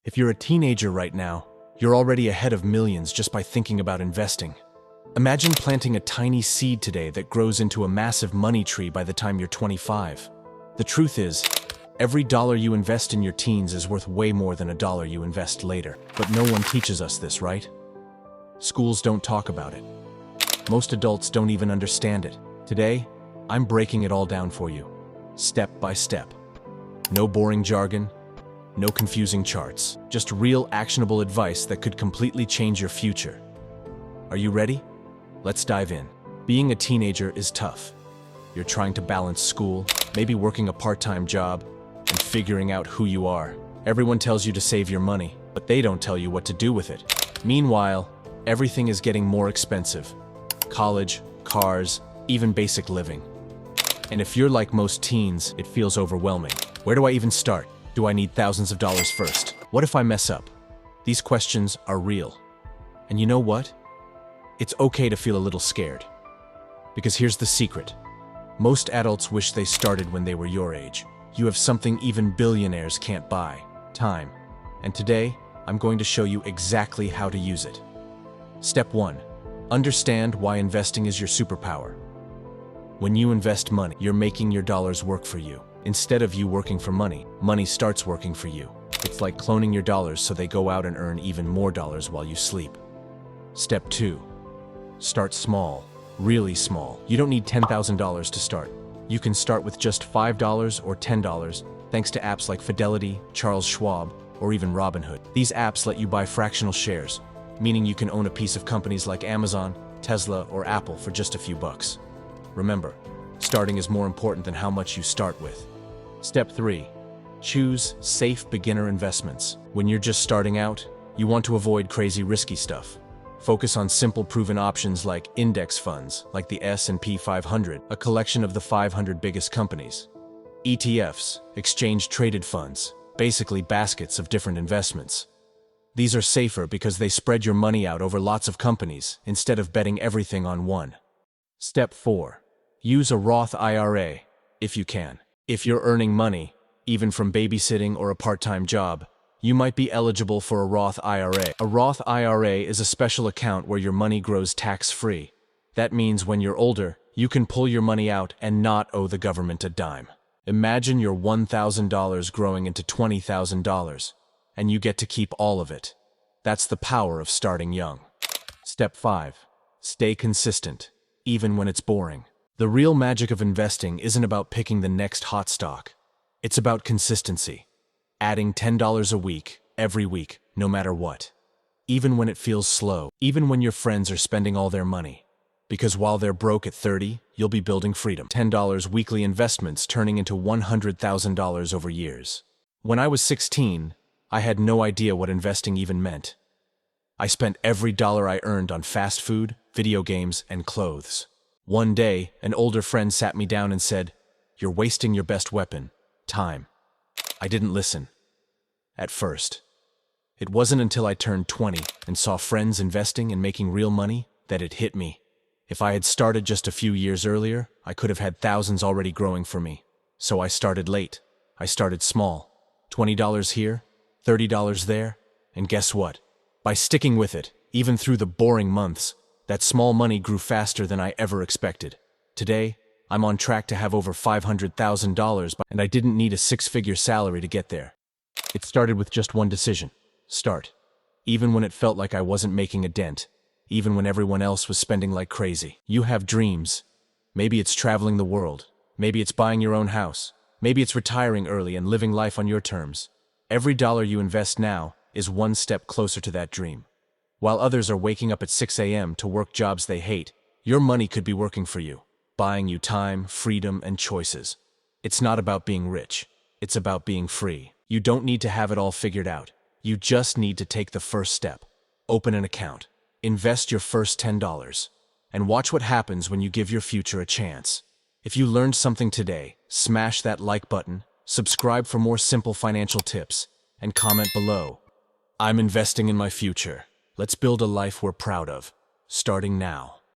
If you're a teenager right now, you're already ahead of millions just by thinking about investing. Imagine planting a tiny seed today that grows into a massive money tree by the time you're 25. The truth is, every dollar you invest in your teens is worth way more than a dollar you invest later. But no one teaches us this, right? Schools don't talk about it. Most adults don't even understand it. Today, I'm breaking it all down for you, step by step. No boring jargon, no confusing charts, just real actionable advice that could completely change your future. Are you ready? Let's dive in. Being a teenager is tough. You're trying to balance school, maybe working a part-time job, and figuring out who you are. Everyone tells you to save your money, but they don't tell you what to do with it. Meanwhile, everything is getting more expensive. College, cars, even basic living. And if you're like most teens, it feels overwhelming. Where do I even start? Do I need thousands of dollars first? What if I mess up? These questions are real. And you know what? It's okay to feel a little scared. Because here's the secret. Most adults wish they started when they were your age. You have something even billionaires can't buy: time. And today, I'm going to show you exactly how to use it. Step 1. Understand why investing is your superpower. When you invest money, you're making your dollars work for you. Instead of you working for money, money starts working for you. It's like cloning your dollars so they go out and earn even more dollars while you sleep. Step 2. Start small, really small. You don't need $10,000 to start. You can start with just $5 or $10 thanks to apps like Fidelity, Charles Schwab, or even Robinhood. These apps let you buy fractional shares, meaning you can own a piece of companies like Amazon, Tesla, or Apple for just a few bucks. Remember, starting is more important than how much you start with. Step 3. Choose safe beginner investments. When you're just starting out, you want to avoid crazy risky stuff. Focus on simple proven options like index funds, like the S&P 500, a collection of the 500 biggest companies. ETFs, exchange-traded funds, basically baskets of different investments. These are safer because they spread your money out over lots of companies instead of betting everything on one. Step 4. Use a Roth IRA, if you can. If you're earning money, even from babysitting or a part-time job, you might be eligible for a Roth IRA. A Roth IRA is a special account where your money grows tax-free. That means when you're older, you can pull your money out and not owe the government a dime. Imagine your $1,000 growing into $20,000, and you get to keep all of it. That's the power of starting young. Step 5. Stay consistent, even when it's boring. The real magic of investing isn't about picking the next hot stock. It's about consistency. Adding $10 a week, every week, no matter what. Even when it feels slow, even when your friends are spending all their money. Because while they're broke at 30, you'll be building freedom. $10 weekly investments turning into $100,000 over years. When I was 16, I had no idea what investing even meant. I spent every dollar I earned on fast food, video games, and clothes. One day, an older friend sat me down and said, "You're wasting your best weapon, time." I didn't listen. At first. It wasn't until I turned 20 and saw friends investing and making real money that it hit me. If I had started just a few years earlier, I could have had thousands already growing for me. So I started late. I started small. $20 here, $30 there, and guess what? By sticking with it, even through the boring months, that small money grew faster than I ever expected. Today, I'm on track to have over $500,000, and I didn't need a six-figure salary to get there. It started with just one decision: start. Even when it felt like I wasn't making a dent, even when everyone else was spending like crazy. You have dreams. Maybe it's traveling the world. Maybe it's buying your own house. Maybe it's retiring early and living life on your terms. Every dollar you invest now is one step closer to that dream. While others are waking up at 6 a.m. to work jobs they hate, your money could be working for you, buying you time, freedom, and choices. It's not about being rich. It's about being free. You don't need to have it all figured out. You just need to take the first step. Open an account. Invest your first $10. And watch what happens when you give your future a chance. If you learned something today, smash that like button, subscribe for more simple financial tips, and comment below. I'm investing in my future. Let's build a life we're proud of, starting now.